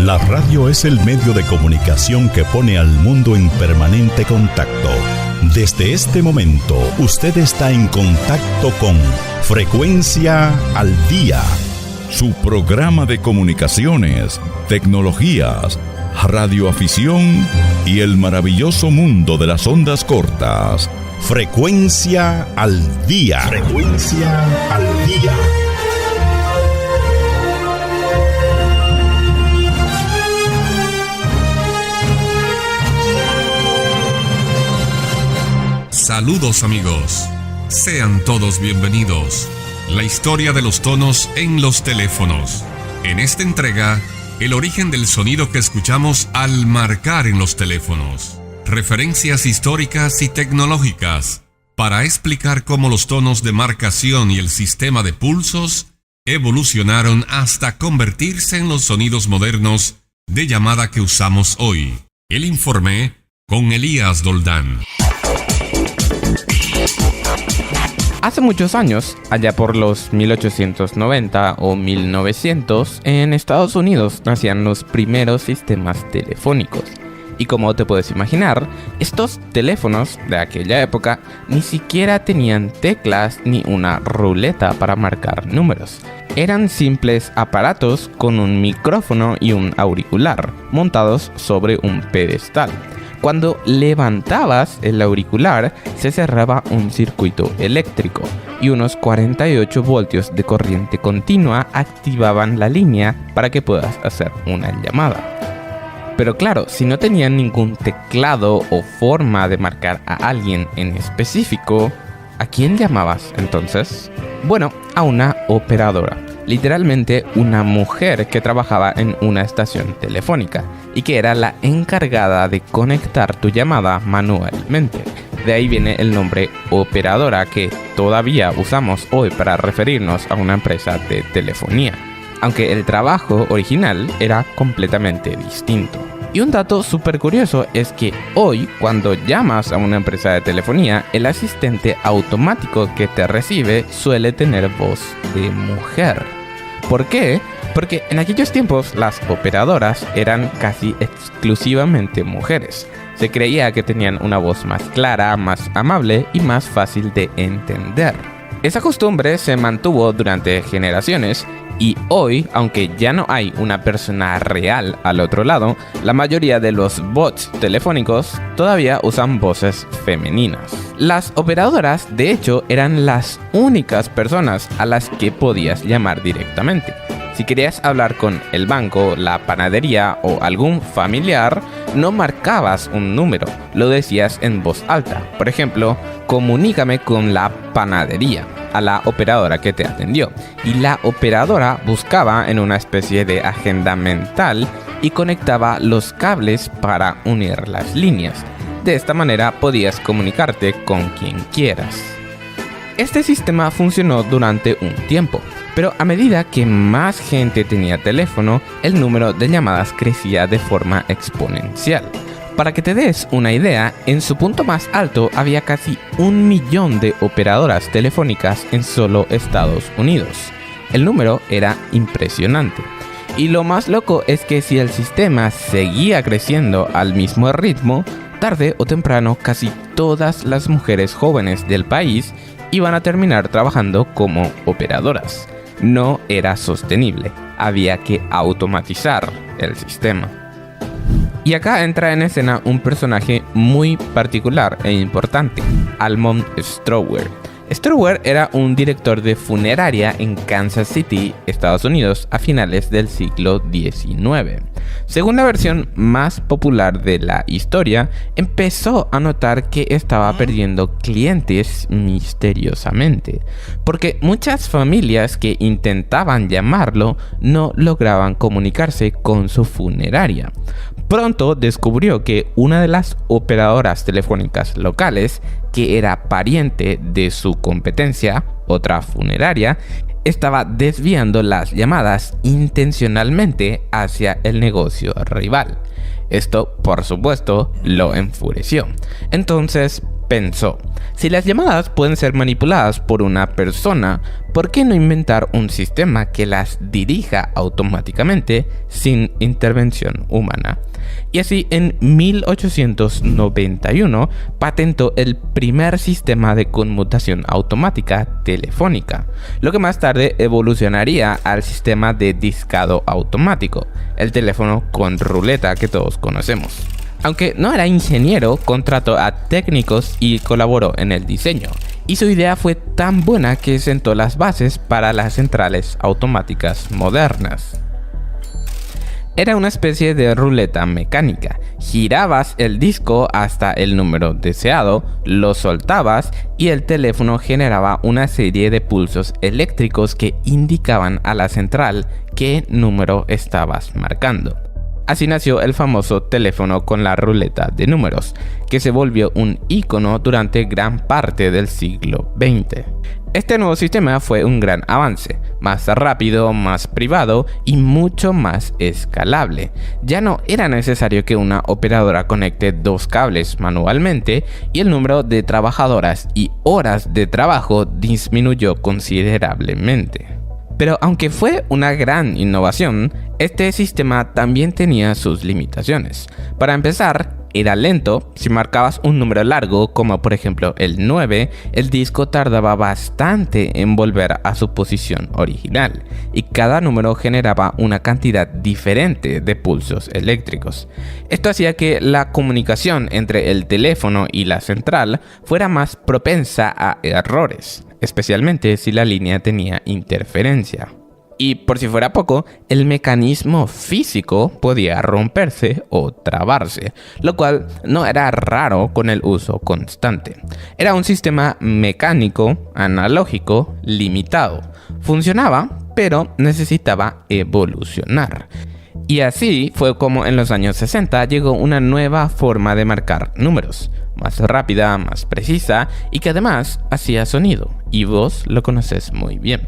La radio es el medio de comunicación que pone al mundo en permanente contacto. Desde este momento, usted está en contacto con Frecuencia al Día, su programa de comunicaciones, tecnologías, radioafición y el maravilloso mundo de las ondas cortas. Frecuencia al Día. Frecuencia al Día. Saludos amigos, sean todos bienvenidos. La historia de los tonos en los teléfonos. En esta entrega, el origen del sonido que escuchamos al marcar en los teléfonos. Referencias históricas y tecnológicas para explicar cómo los tonos de marcación y el sistema de pulsos evolucionaron hasta convertirse en los sonidos modernos de llamada que usamos hoy. El informe con Elías Doldán. Hace muchos años, allá por los 1890 o 1900, en Estados Unidos nacían los primeros sistemas telefónicos. Y como te puedes imaginar, estos teléfonos de aquella época ni siquiera tenían teclas ni una ruleta para marcar números. Eran simples aparatos con un micrófono y un auricular, montados sobre un pedestal. Cuando levantabas el auricular, se cerraba un circuito eléctrico y unos 48 voltios de corriente continua activaban la línea para que puedas hacer una llamada. Pero claro, si no tenían ningún teclado o forma de marcar a alguien en específico, ¿a quién llamabas entonces? Bueno, a una operadora. Literalmente una mujer que trabajaba en una estación telefónica y que era la encargada de conectar tu llamada manualmente. De ahí viene el nombre operadora que todavía usamos hoy para referirnos a una empresa de telefonía, aunque el trabajo original era completamente distinto. Y un dato súper curioso es que hoy, cuando llamas a una empresa de telefonía, el asistente automático que te recibe suele tener voz de mujer. ¿Por qué? Porque en aquellos tiempos las operadoras eran casi exclusivamente mujeres. Se creía que tenían una voz más clara, más amable y más fácil de entender. Esa costumbre se mantuvo durante generaciones y hoy, aunque ya no hay una persona real al otro lado, la mayoría de los bots telefónicos todavía usan voces femeninas. Las operadoras, de hecho, eran las únicas personas a las que podías llamar directamente. Si querías hablar con el banco, la panadería o algún familiar, no marcabas un número, lo decías en voz alta. Por ejemplo, comunícame con la panadería, a la operadora que te atendió. Y la operadora buscaba en una especie de agenda mental y conectaba los cables para unir las líneas. De esta manera podías comunicarte con quien quieras. Este sistema funcionó durante un tiempo, pero a medida que más gente tenía teléfono, el número de llamadas crecía de forma exponencial. Para que te des una idea, en su punto más alto había casi 1 millón de operadoras telefónicas en solo Estados Unidos. El número era impresionante. Y lo más loco es que si el sistema seguía creciendo al mismo ritmo, tarde o temprano casi todas las mujeres jóvenes del país iban a terminar trabajando como operadoras. No era sostenible, había que automatizar el sistema. Y acá entra en escena un personaje muy particular e importante, Almond Strower. Strower era un director de funeraria en Kansas City, Estados Unidos, a finales del siglo XIX. Según la versión más popular de la historia, empezó a notar que estaba perdiendo clientes misteriosamente, porque muchas familias que intentaban llamarlo no lograban comunicarse con su funeraria. Pronto descubrió que una de las operadoras telefónicas locales, que era pariente de su competencia, otra funeraria, estaba desviando las llamadas intencionalmente hacia el negocio rival. Esto, por supuesto, lo enfureció. Entonces pensó: si las llamadas pueden ser manipuladas por una persona, ¿por qué no inventar un sistema que las dirija automáticamente sin intervención humana? Y así, en 1891 patentó el primer sistema de conmutación automática telefónica, lo que más tarde evolucionaría al sistema de discado automático, el teléfono con ruleta que todos conocemos. Aunque no era ingeniero, contrató a técnicos y colaboró en el diseño, y su idea fue tan buena que sentó las bases para las centrales automáticas modernas. Era una especie de ruleta mecánica. Girabas el disco hasta el número deseado, lo soltabas y el teléfono generaba una serie de pulsos eléctricos que indicaban a la central qué número estabas marcando. Así nació el famoso teléfono con la ruleta de números, que se volvió un ícono durante gran parte del siglo XX. Este nuevo sistema fue un gran avance, más rápido, más privado y mucho más escalable. Ya no era necesario que una operadora conecte dos cables manualmente, y el número de trabajadoras y horas de trabajo disminuyó considerablemente. Pero aunque fue una gran innovación, este sistema también tenía sus limitaciones. Para empezar, era lento. Si marcabas un número largo, como por ejemplo el 9, el disco tardaba bastante en volver a su posición original, y cada número generaba una cantidad diferente de pulsos eléctricos. Esto hacía que la comunicación entre el teléfono y la central fuera más propensa a errores, especialmente si la línea tenía interferencia. Y por si fuera poco, el mecanismo físico podía romperse o trabarse, lo cual no era raro con el uso constante. Era un sistema mecánico, analógico, limitado. Funcionaba, pero necesitaba evolucionar. Y así fue como en los años 60 llegó una nueva forma de marcar números, más rápida, más precisa, y que además hacía sonido, y vos lo conoces muy bien.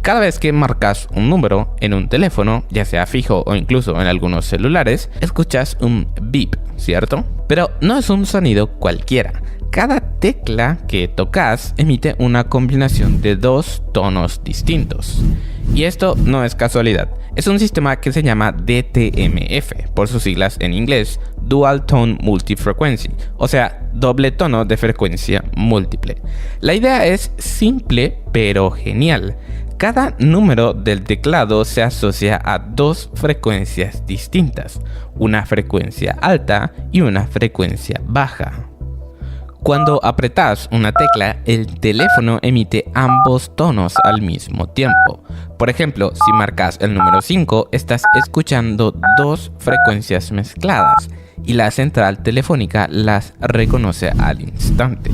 Cada vez que marcas un número en un teléfono, ya sea fijo o incluso en algunos celulares, escuchas un beep, ¿cierto? Pero no es un sonido cualquiera. Cada tecla que tocas emite una combinación de dos tonos distintos. Y esto no es casualidad. Es un sistema que se llama DTMF, por sus siglas en inglés, Dual Tone Multi-Frequency, o sea, doble tono de frecuencia múltiple. La idea es simple pero genial. Cada número del teclado se asocia a dos frecuencias distintas, una frecuencia alta y una frecuencia baja. Cuando apretas una tecla, el teléfono emite ambos tonos al mismo tiempo. Por ejemplo, si marcas el número 5, estás escuchando dos frecuencias mezcladas, y la central telefónica las reconoce al instante.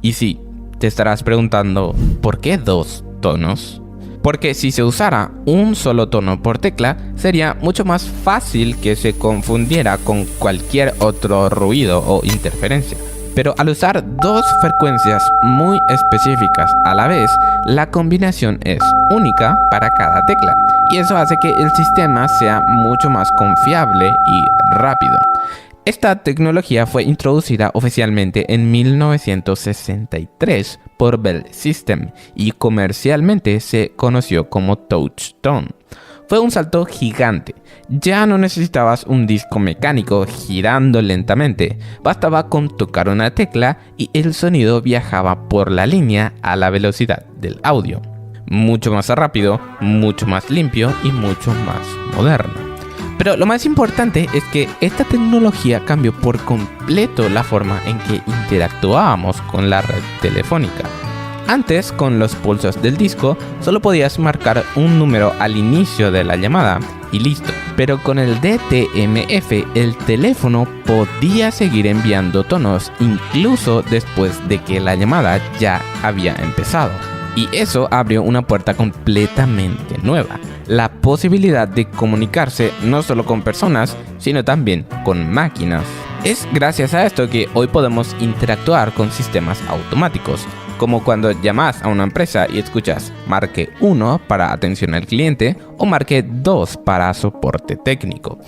Y sí, te estarás preguntando, ¿por qué dos tonos? Porque si se usara un solo tono por tecla, sería mucho más fácil que se confundiera con cualquier otro ruido o interferencia. Pero al usar dos frecuencias muy específicas a la vez, la combinación es única para cada tecla, y eso hace que el sistema sea mucho más confiable y rápido. Esta tecnología fue introducida oficialmente en 1963 por Bell System y comercialmente se conoció como Touch Tone. Fue un salto gigante. Ya no necesitabas un disco mecánico girando lentamente, bastaba con tocar una tecla y el sonido viajaba por la línea a la velocidad del audio. Mucho más rápido, mucho más limpio y mucho más moderno. Pero lo más importante es que esta tecnología cambió por completo la forma en que interactuábamos con la red telefónica. Antes, con los pulsos del disco, solo podías marcar un número al inicio de la llamada y listo. Pero con el DTMF, el teléfono podía seguir enviando tonos incluso después de que la llamada ya había empezado. Y eso abrió una puerta completamente nueva. La posibilidad de comunicarse no solo con personas, sino también con máquinas. Es gracias a esto que hoy podemos interactuar con sistemas automáticos, como cuando llamas a una empresa y escuchas marque 1 para atención al cliente o marque 2 para soporte técnico.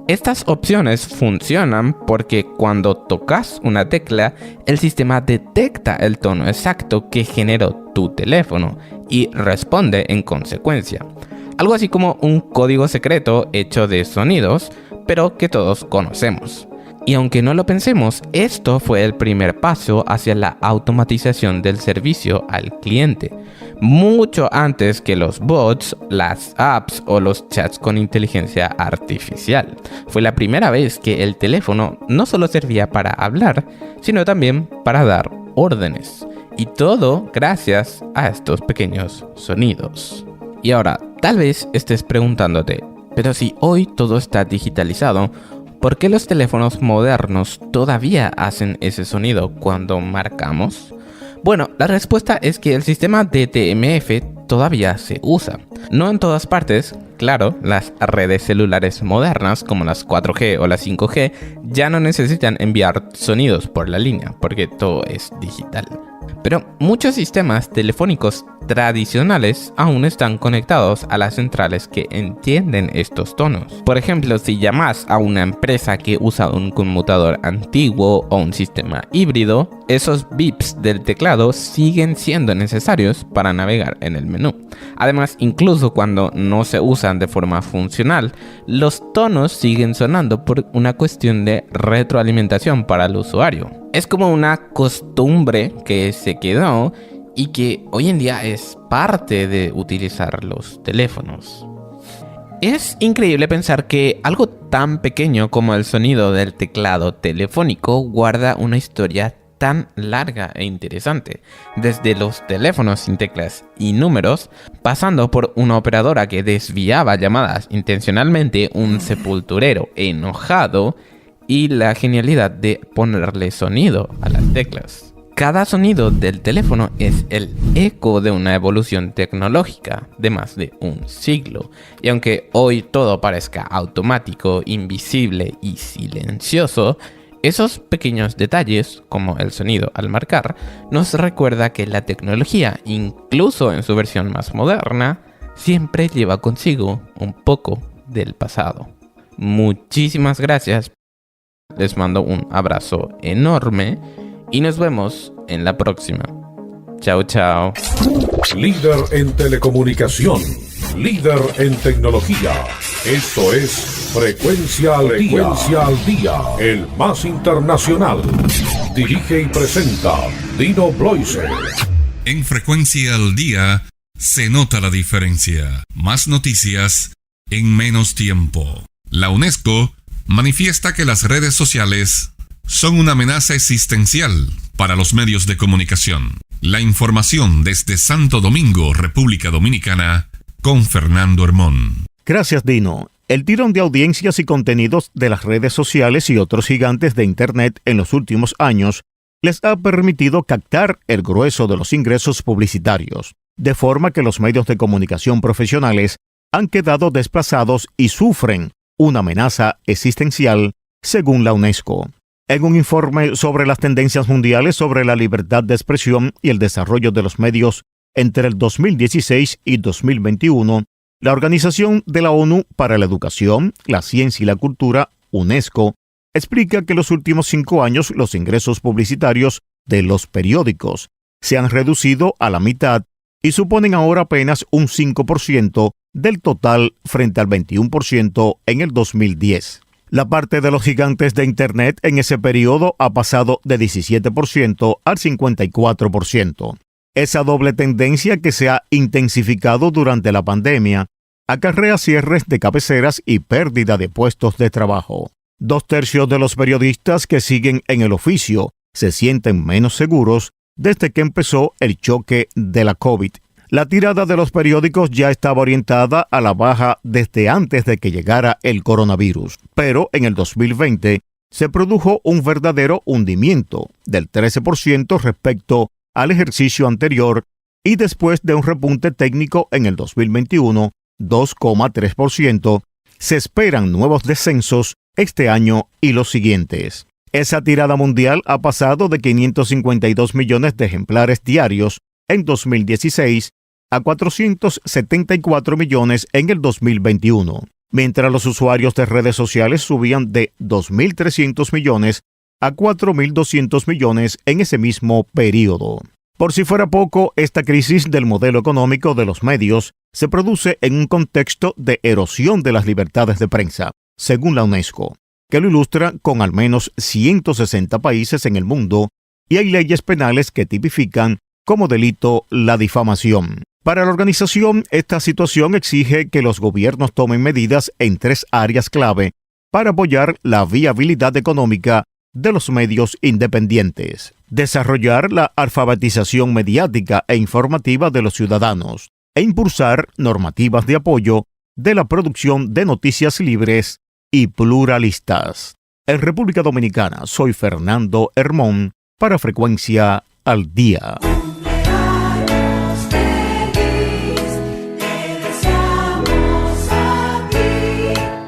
Estas opciones funcionan porque cuando tocas una tecla, el sistema detecta el tono exacto que generó tu teléfono y responde en consecuencia. Algo así como un código secreto hecho de sonidos, pero que todos conocemos. Y aunque no lo pensemos, esto fue el primer paso hacia la automatización del servicio al cliente, mucho antes que los bots, las apps o los chats con inteligencia artificial. Fue la primera vez que el teléfono no solo servía para hablar, sino también para dar órdenes. Y todo gracias a estos pequeños sonidos. Y ahora, tal vez estés preguntándote, pero si hoy todo está digitalizado, ¿por qué los teléfonos modernos todavía hacen ese sonido cuando marcamos? Bueno, la respuesta es que el sistema DTMF todavía se usa. No en todas partes, claro, las redes celulares modernas como las 4G o las 5G ya no necesitan enviar sonidos por la línea porque todo es digital. Pero muchos sistemas telefónicos tradicionales aún están conectados a las centrales que entienden estos tonos. Por ejemplo, si llamas a una empresa que usa un conmutador antiguo o un sistema híbrido, esos bips del teclado siguen siendo necesarios para navegar en el menú. Además, incluso cuando no se usan de forma funcional, los tonos siguen sonando por una cuestión de retroalimentación para el usuario. Es como una costumbre que se quedó y que hoy en día es parte de utilizar los teléfonos. Es increíble pensar que algo tan pequeño como el sonido del teclado telefónico guarda una historia tan larga e interesante, desde los teléfonos sin teclas y números, pasando por una operadora que desviaba llamadas intencionalmente, un sepulturero enojado y la genialidad de ponerle sonido a las teclas. Cada sonido del teléfono es el eco de una evolución tecnológica de más de un siglo. Y aunque hoy todo parezca automático, invisible y silencioso, esos pequeños detalles, como el sonido al marcar, nos recuerda que la tecnología, incluso en su versión más moderna, siempre lleva consigo un poco del pasado. Muchísimas gracias. Les mando un abrazo enorme. Y nos vemos en la próxima. Chao, chao. Líder en telecomunicación. Líder en tecnología. Esto es Frecuencia al Día. El más internacional. Dirige y presenta Dino Bloise. En Frecuencia al Día se nota la diferencia. Más noticias en menos tiempo. La UNESCO manifiesta que las redes sociales son una amenaza existencial para los medios de comunicación. La información desde Santo Domingo, República Dominicana, con Fernando Hermón. Gracias, Dino. El tirón de audiencias y contenidos de las redes sociales y otros gigantes de Internet en los últimos años les ha permitido captar el grueso de los ingresos publicitarios, de forma que los medios de comunicación profesionales han quedado desplazados y sufren una amenaza existencial, según la UNESCO. En un informe sobre las tendencias mundiales sobre la libertad de expresión y el desarrollo de los medios entre el 2016 y 2021, la Organización de la ONU para la Educación, la Ciencia y la Cultura, UNESCO, explica que en los últimos 5 años los ingresos publicitarios de los periódicos se han reducido a la mitad y suponen ahora apenas un 5% del total frente al 21% en el 2010. La parte de los gigantes de Internet en ese periodo ha pasado de 17% al 54%. Esa doble tendencia que se ha intensificado durante la pandemia acarrea cierres de cabeceras y pérdida de puestos de trabajo. 2/3 de los periodistas que siguen en el oficio se sienten menos seguros desde que empezó el choque de la COVID. La tirada de los periódicos ya estaba orientada a la baja desde antes de que llegara el coronavirus, pero en el 2020 se produjo un verdadero hundimiento del 13% respecto al ejercicio anterior y después de un repunte técnico en el 2021, 2,3%, se esperan nuevos descensos este año y los siguientes. Esa tirada mundial ha pasado de 552 millones de ejemplares diarios en 2016 a 474 millones en el 2021. mientras los usuarios de redes sociales subían de 2.300 millones a 4.200 millones en ese mismo periodo. Por si fuera poco, esta crisis del modelo económico de los medios se produce en un contexto de erosión de las libertades de prensa, según la UNESCO, que lo ilustra con al menos 160 países en el mundo, y hay leyes penales que tipifican como delito la difamación. Para la organización, esta situación exige que los gobiernos tomen medidas en 3 áreas clave para apoyar la viabilidad económica de los medios independientes: desarrollar la alfabetización mediática e informativa de los ciudadanos, e impulsar normativas de apoyo de la producción de noticias libres y pluralistas. En República Dominicana, soy Fernando Hermón para Frecuencia al Día.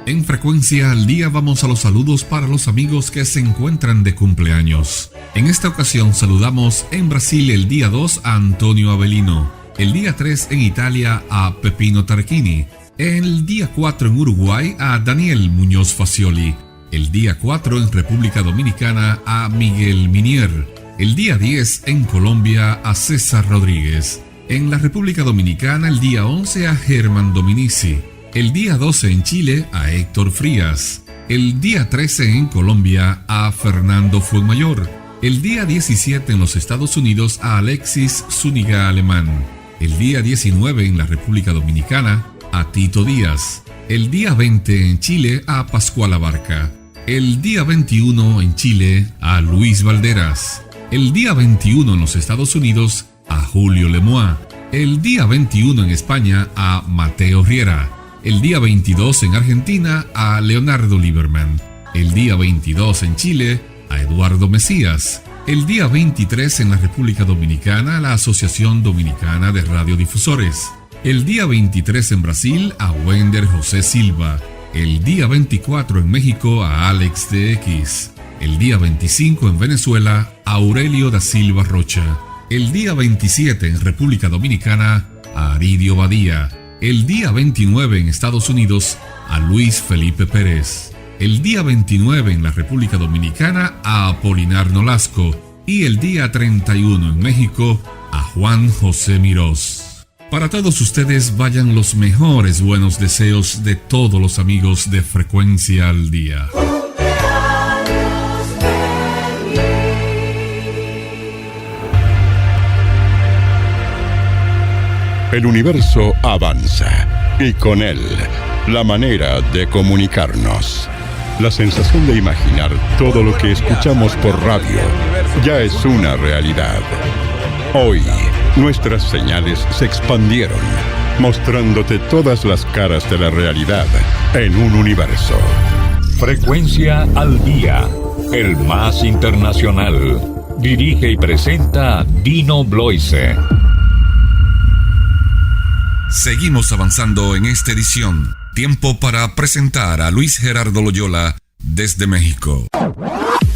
En Frecuencia al Día vamos a los saludos para los amigos que se encuentran de cumpleaños. En esta ocasión saludamos en Brasil el día 2 a Antonio Avelino, el día 3 en Italia a Pepino Tarquini, el día 4 en Uruguay a Daniel Muñoz Facioli, el día 4 en República Dominicana a Miguel Minier, el día 10 en Colombia a César Rodríguez, en la República Dominicana el día 11 a Germán Dominici, el día 12 en Chile a Héctor Frías, el día 13 en Colombia a Fernando Fuenmayor, el día 17 en los Estados Unidos a Alexis Zúñiga Alemán, el día 19 en la República Dominicana a Tito Díaz, el día 20 en Chile a Pascual Abarca, el día 21 en Chile a Luis Valderas, el día 21 en los Estados Unidos a Julio Lemois, el día 21 en España a Mateo Riera, el día 22 en Argentina a Leonardo Lieberman, el día 22 en Chile a Eduardo Mesías, el día 23 en la República Dominicana a la Asociación Dominicana de Radiodifusores, el día 23 en Brasil a Wender José Silva, el día 24 en México a Alex TX, el día 25 en Venezuela a Aurelio da Silva Rocha, el día 27 en República Dominicana a Aridio Badía, el día 29 en Estados Unidos a Luis Felipe Pérez, el día 29 en la República Dominicana a Apolinar Nolasco y el día 31 en México a Juan José Mirós. Para todos ustedes vayan los mejores buenos deseos de todos los amigos de Frecuencia al Día. El universo avanza y con él la manera de comunicarnos. La sensación de imaginar todo lo que escuchamos por radio ya es una realidad. Hoy, nuestras señales se expandieron, mostrándote todas las caras de la realidad en un universo. Frecuencia al Día, el más internacional. Dirige y presenta Dino Bloise. Seguimos avanzando en esta edición. Tiempo para presentar a Luis Gerardo Loyola desde México.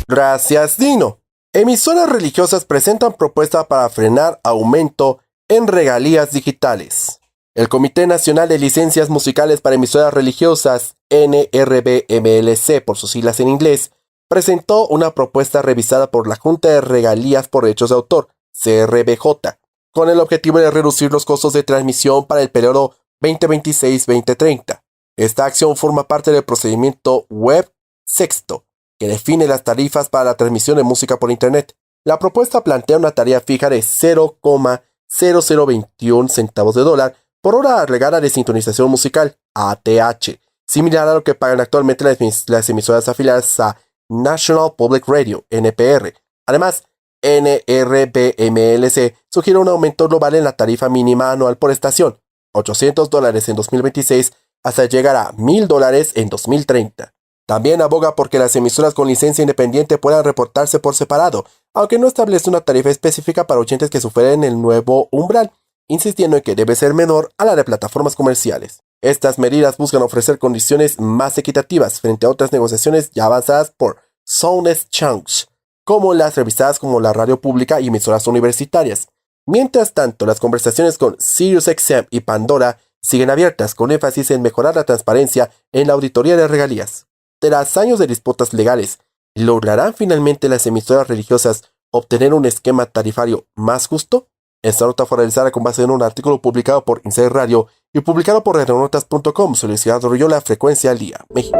Gracias, Dino. Emisoras religiosas presentan propuesta para frenar aumento en regalías digitales. El Comité Nacional de Licencias Musicales para Emisoras Religiosas, NRBMLC por sus siglas en inglés, presentó una propuesta revisada por la Junta de Regalías por Derechos de Autor, CRBJ, con el objetivo de reducir los costos de transmisión para el periodo 2026-2030. Esta acción forma parte del procedimiento Web Sexto, que define las tarifas para la transmisión de música por Internet. La propuesta plantea una tarifa fija de 0,0021 centavos de dólar por hora agregada de sintonización musical, ATH, similar a lo que pagan actualmente las emisoras afiliadas a National Public Radio, NPR. Además, NRBMLC sugiere un aumento global en la tarifa mínima anual por estación, $800 en 2026 hasta llegar a $1,000 en 2030. También aboga porque las emisoras con licencia independiente puedan reportarse por separado, aunque no establece una tarifa específica para oyentes que superen el nuevo umbral, insistiendo en que debe ser menor a la de plataformas comerciales. Estas medidas buscan ofrecer condiciones más equitativas frente a otras negociaciones ya avanzadas por Sound Exchange, como las revisadas como la radio pública y emisoras universitarias. Mientras tanto, las conversaciones con SiriusXM y Pandora siguen abiertas, con énfasis en mejorar la transparencia en la auditoría de regalías. Tras años de disputas legales, ¿lograrán finalmente las emisoras religiosas obtener un esquema tarifario más justo? Esta nota fue realizada con base en un artículo publicado por Inside Radio y publicado por radionotas.com. Solicitado Royola, Frecuencia al Día, México.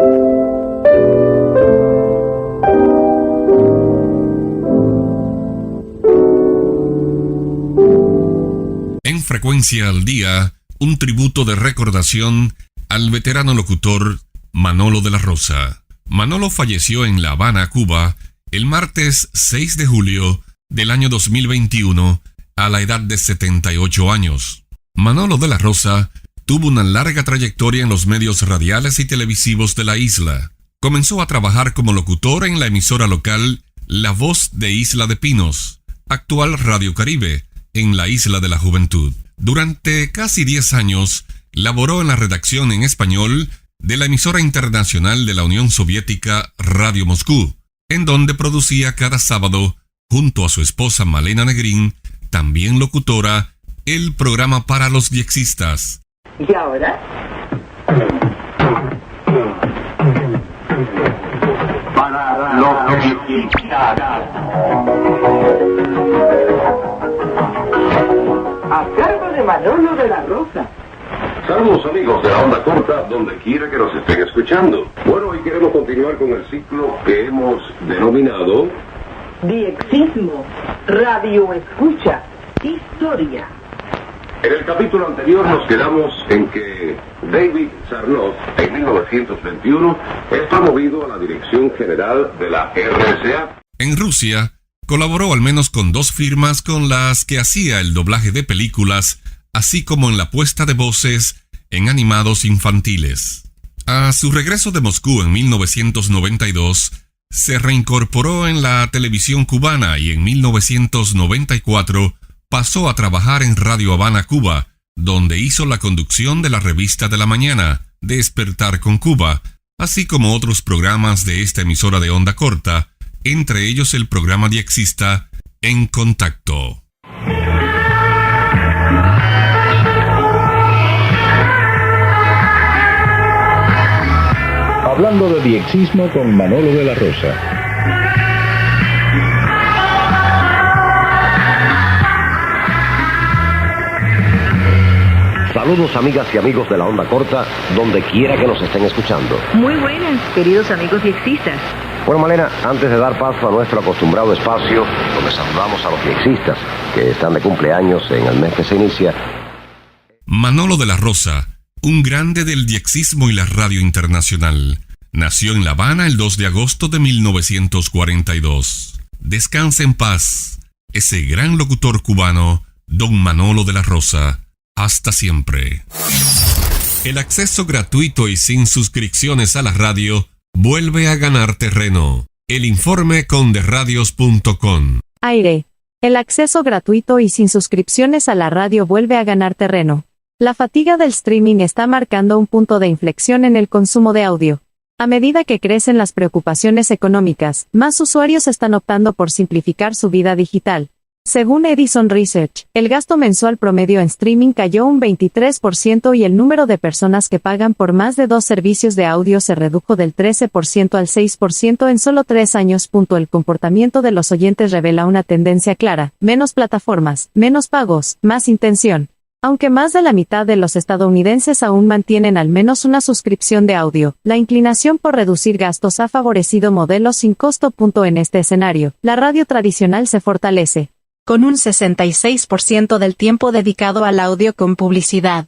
En Frecuencia al Día, un tributo de recordación al veterano locutor Manolo de la Rosa. Manolo falleció en La Habana, Cuba, el martes 6 de julio del año 2021, a la edad de 78 años. Manolo de la Rosa tuvo una larga trayectoria en los medios radiales y televisivos de la isla. Comenzó a trabajar como locutor en la emisora local La Voz de Isla de Pinos, actual Radio Caribe, en la Isla de la Juventud. Durante casi 10 años, laboró en la redacción en español de la emisora internacional de la Unión Soviética Radio Moscú, en donde producía cada sábado, junto a su esposa Malena Negrín, también locutora, el programa para los diexistas. ¿Y ahora? Para los diexistas. A cargo de Manolo de la Rosa. Saludos amigos de la onda corta, donde quiera que nos estén escuchando. Bueno, hoy queremos continuar con el ciclo que hemos denominado Diexismo, Radio Escucha, Historia. En el capítulo anterior nos quedamos en que David Sarnoff, en 1921, es promovido a la dirección general de la RCA. En Rusia, colaboró al menos con 2 firmas con las que hacía el doblaje de películas, así como en la puesta de voces en animados infantiles. A su regreso de Moscú en 1992, se reincorporó en la televisión cubana y en 1994 pasó a trabajar en Radio Habana, Cuba, donde hizo la conducción de la revista de la mañana, Despertar con Cuba, así como otros programas de esta emisora de onda corta, entre ellos el programa diexista En Contacto. Hablando de diexismo con Manolo de la Rosa. Saludos amigas y amigos de la onda corta, donde quiera que nos estén escuchando. Muy buenas, queridos amigos diexistas. Bueno, Malena, antes de dar paso a nuestro acostumbrado espacio, donde saludamos a los diexistas que están de cumpleaños en el mes que se inicia. Manolo de la Rosa, un grande del diexismo y la radio internacional, nació en La Habana el 2 de agosto de 1942. Descansa en paz, ese gran locutor cubano, don Manolo de la Rosa. Hasta siempre. El acceso gratuito y sin suscripciones a la radio vuelve a ganar terreno. El informe con derradios.com. Aire. El acceso gratuito y sin suscripciones a la radio vuelve a ganar terreno. La fatiga del streaming está marcando un punto de inflexión en el consumo de audio. A medida que crecen las preocupaciones económicas, más usuarios están optando por simplificar su vida digital. Según Edison Research, el gasto mensual promedio en streaming cayó un 23% y el número de personas que pagan por más de 2 servicios de audio se redujo del 13% al 6% en solo 3 años. El comportamiento de los oyentes revela una tendencia clara: menos plataformas, menos pagos, más intención. Aunque más de la mitad de los estadounidenses aún mantienen al menos una suscripción de audio, la inclinación por reducir gastos ha favorecido modelos sin costo. En este escenario, la radio tradicional se fortalece, con un 66% del tiempo dedicado al audio con publicidad.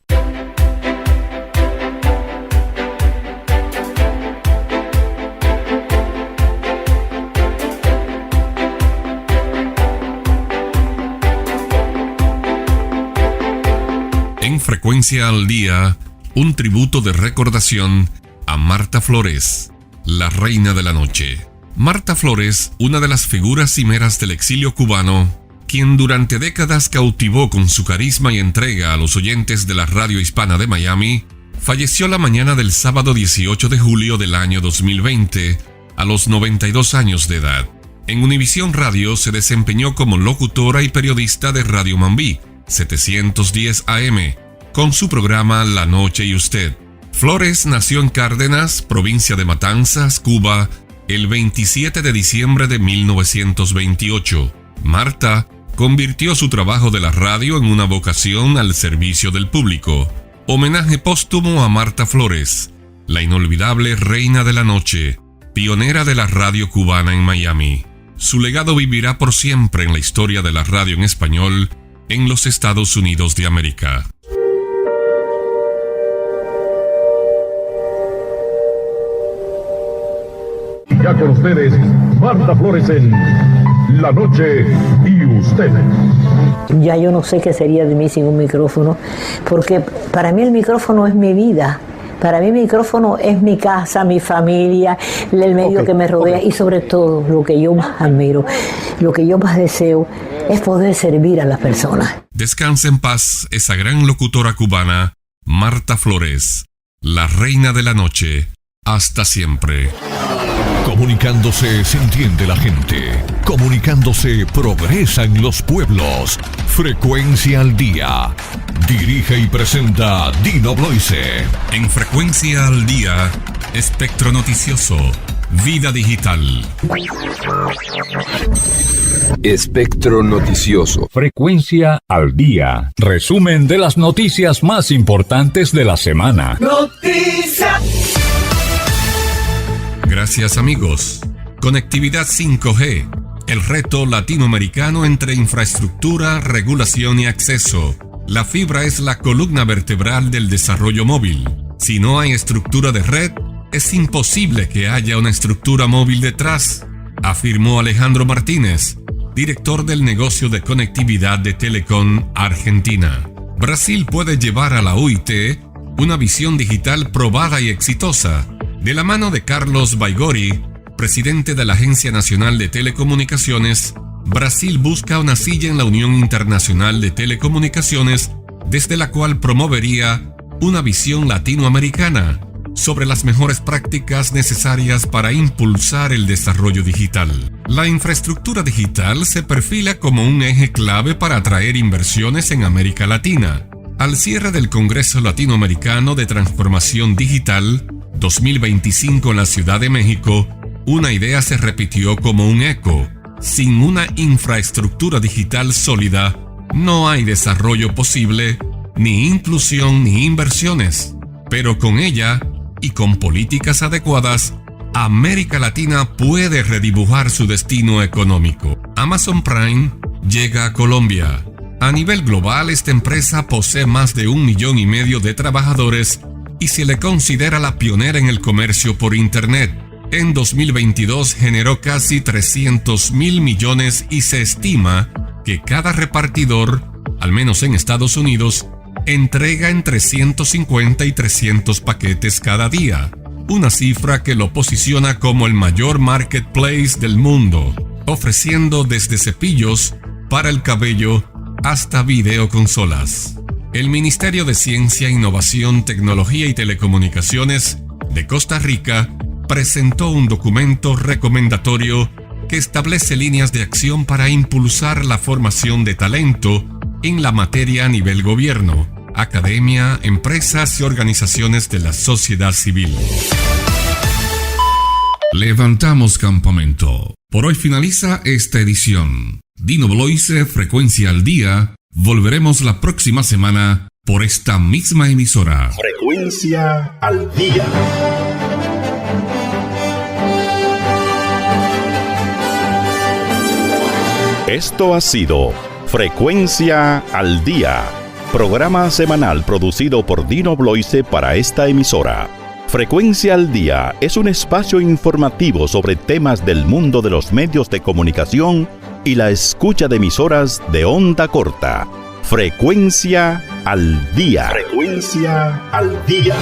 En Frecuencia al Día, un tributo de recordación a Marta Flores, la reina de la noche. Marta Flores, una de las figuras cimeras del exilio cubano, quien durante décadas cautivó con su carisma y entrega a los oyentes de la radio hispana de Miami, falleció la mañana del sábado 18 de julio del año 2020, a los 92 años de edad. En Univisión Radio se desempeñó como locutora y periodista de Radio Mambí, 710 AM, con su programa La Noche y Usted. Flores nació en Cárdenas, provincia de Matanzas, Cuba, el 27 de diciembre de 1928. Marta convirtió su trabajo de la radio en una vocación al servicio del público. Homenaje póstumo a Marta Flores, la inolvidable reina de la noche, pionera de la radio cubana en Miami. Su legado vivirá por siempre en la historia de la radio en español en los Estados Unidos de América. Ya con ustedes, Marta Flores en La Noche y Usted. Ya yo no sé qué sería de mí sin un micrófono, porque para mí el micrófono es mi vida. Para mí el micrófono es mi casa, mi familia, el medio que me rodea y sobre todo lo que yo más admiro, lo que yo más deseo es poder servir a las personas. Descanse en paz esa gran locutora cubana, Marta Flores, la reina de la noche. Hasta siempre. Comunicándose se entiende la gente. Comunicándose progresa en los pueblos. Frecuencia al Día. Dirige y presenta Dino Bloise. En Frecuencia al Día, Espectro Noticioso, Vida Digital. Espectro Noticioso. Frecuencia al Día. Resumen de las noticias más importantes de la semana. Noticias. Gracias, amigos. Conectividad 5G. El reto latinoamericano entre infraestructura, regulación y acceso. La fibra es la columna vertebral del desarrollo móvil. Si no hay estructura de red, es imposible que haya una estructura móvil detrás, afirmó Alejandro Martínez, director del negocio de conectividad de Telecom Argentina. Brasil puede llevar a la OIT una visión digital probada y exitosa. De la mano de Carlos Baigori, presidente de la Agencia Nacional de Telecomunicaciones, Brasil busca una silla en la Unión Internacional de Telecomunicaciones, desde la cual promovería una visión latinoamericana sobre las mejores prácticas necesarias para impulsar el desarrollo digital. La infraestructura digital se perfila como un eje clave para atraer inversiones en América Latina. Al cierre del Congreso Latinoamericano de Transformación Digital 2025 en la Ciudad de México, una idea se repitió como un eco. Sin una infraestructura digital sólida, no hay desarrollo posible, ni inclusión ni inversiones. Pero con ella, y con políticas adecuadas, América Latina puede redibujar su destino económico. Amazon Prime llega a Colombia. A nivel global, esta empresa posee más de 1,5 millones de trabajadores y se le considera la pionera en el comercio por Internet. En 2022 generó casi 300,000 millones y se estima que cada repartidor, al menos en Estados Unidos, entrega entre 150 y 300 paquetes cada día, una cifra que lo posiciona como el mayor marketplace del mundo, ofreciendo desde cepillos para el cabello hasta videoconsolas. El Ministerio de Ciencia, Innovación, Tecnología y Telecomunicaciones de Costa Rica presentó un documento recomendatorio que establece líneas de acción para impulsar la formación de talento en la materia a nivel gobierno, academia, empresas y organizaciones de la sociedad civil. Levantamos campamento. Por hoy finaliza esta edición. Dino Bloise, Frecuencia al Día. Volveremos la próxima semana por esta misma emisora. Frecuencia al Día. Esto ha sido Frecuencia al Día, programa semanal producido por Dino Bloise para esta emisora. Frecuencia al Día es un espacio informativo sobre temas del mundo de los medios de comunicación y la escucha de emisoras de onda corta. Frecuencia al Día. Frecuencia al Día.